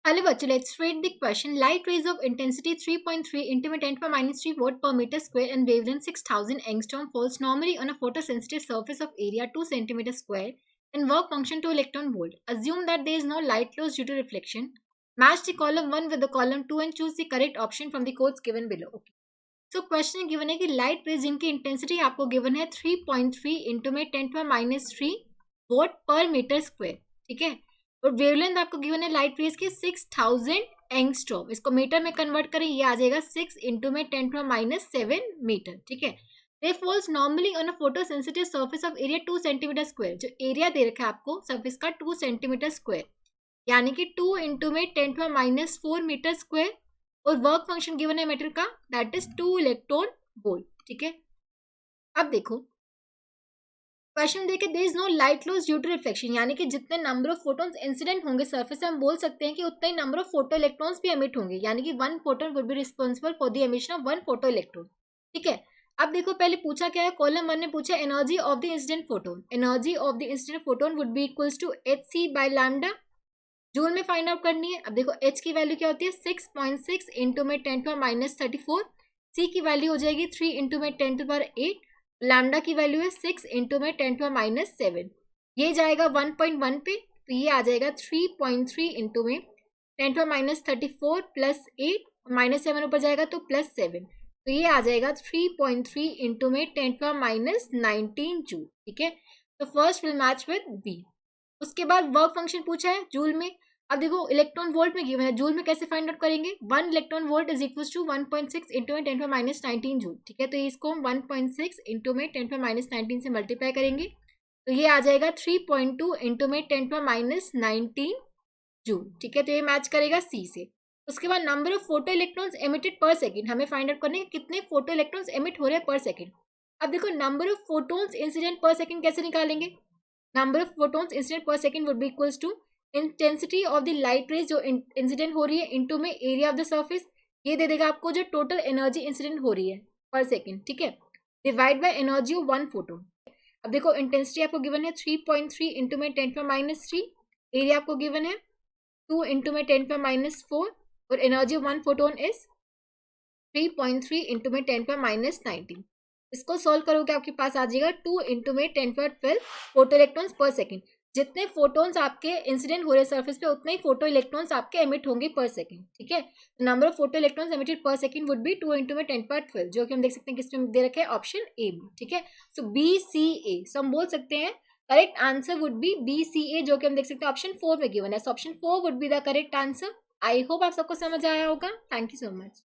Hello बच्चों, let's read the question. Light rays of intensity 3.3 into 10⁻³ watt per meter square and wavelength 6000 angstrom falls normally on a photosensitive surface of area 2 centimeter square and work function 2 electron volt. Assume that there is no light loss due to reflection. Match the column 1 with the column 2 and choose the correct option from the codes given below. Okay. So question given है कि light rays जिनकी intensity आपको given है 3.3 into 10⁻³ watt per meter square. ठीक है, और wavelength आपको given है लाइट रेज की 6000 एंगस्ट्रॉम. इसको मीटर में कन्वर्ट करें, ये आ जाएगा 6 इंटू में 10⁻⁷ मीटर. ठीक है, they falls normally on a photo sensitive surface of area 2 centimetre square. जो एरिया दे रखा है आपको सर्फेस का 2 सेंटीमीटर स्क्वायर, यानी कि 2 इंटू में 10⁻⁴ मीटर स्क्वायर. और वर्क फंक्शन गिवन है मेटल का, दैट इज 2 इलेक्ट्रॉन वोल्ट. ठीक है, अब देखो क्वेश्चन देखे, there is no light loss due to reflection, यानी कि जितने नंबर ऑफ फोटॉन्स इंसिडेंट होंगे सरफेस से, हम बोल सकते हैं कि उतने ही नंबर ऑफ फोटो इलेक्ट्रॉन्स भी एमिट होंगे, यानी कि 1 photon would be responsible for the emission of 1 photo electron. ठीक है, अब देखो पहले पूछा क्या है, कॉलम 1 ने पूछा energy of the incident photon. Energy of the incident photon would be equals to hc by lambda. Joule में फाइंड आउट करनी है. अब देखो h की वैल्यू क्या होती है, 6.6 इंटू में 10⁻�34. c की वैल्यू हो जाएगी 3 इंटू में 10⁸. लैम्डा की वैल्यू है 6 इंटू में 10⁻⁷. ये जाएगा 1.1 पे, तो ये आ जाएगा 3.3 इंटू में 10⁻34 प्लस 8, -7 ऊपर जाएगा तो +7, तो ये आ जाएगा 3.3 इंटू में 10⁻19 जूल. ठीक है, तो first will match with B. उसके बाद वर्क फंक्शन पूछा है जूल में. अब देखो इलेक्ट्रॉन वोल्ट में गिवन है, जूल में कैसे फाइंड आउट करेंगे, 1 electron volt is equal to 1.6 into में 10⁻19 जूल. ठीक है, तो इसको हम 1.6 इंटू में 10⁻19 से मल्टीप्लाई करेंगे, तो ये आ जाएगा 3.2 इंटू में 10⁻19 जूल. ठीक है, तो ये मैच करेगा सी से. उसके बाद number of photo electrons emitted पर सेकेंड, हमें फाइंड आउट करने कितने फोटो इलेक्ट्रॉन्स एमिट हो रहे हैं पर सेकेंड. अब देखो number of photons incident per second कैसे निकालेंगे, number of photons incident per second would be equals to intensity of the light rays जो इंसिडेंट हो रही है इनटू में एरिया ऑफ द सरफेस. ये दे देगा आपको जो टोटल एनर्जी इंसिडेंट हो रही है पर सेकेंड. ठीक है, divide by energy of 1 photon. अब देखो इंटेंसिटी आपको गिवन है 3.3 इंटू में 10⁻3. एरिया आपको गिवन है 2 इंटू में 10⁻4 और energy of 1 photon is 3.3 into में 10⁻19. इसको सोल्व करोगे आपके पास आ जाएगा 2 इंटू में 10⁻12 फोटो इलेक्ट्रॉन्स पर सेकेंड. जितने फोटोन्स आपके इंसिडेंट हो रहे सरफेस पे उतने ही फोटो इलेक्ट्रॉन्स आपके एमिट होंगे पर सेकेंड. ठीक है, number of photo electrons emitted पर सेकेंड वुड बी 2 इंटू में 10⁻12, जो कि हम देख सकते हैं किसमें दे रखे हैं, ऑप्शन ए में. ठीक है, सो बी सी ए, सो हम बोल सकते हैं correct answer would be B C A, जो कि हम देख सकते हैं ऑप्शन 4 में गिवन है. So option 4 would be the correct answer. I hope आप सबको समझ आया होगा. Thank you so much.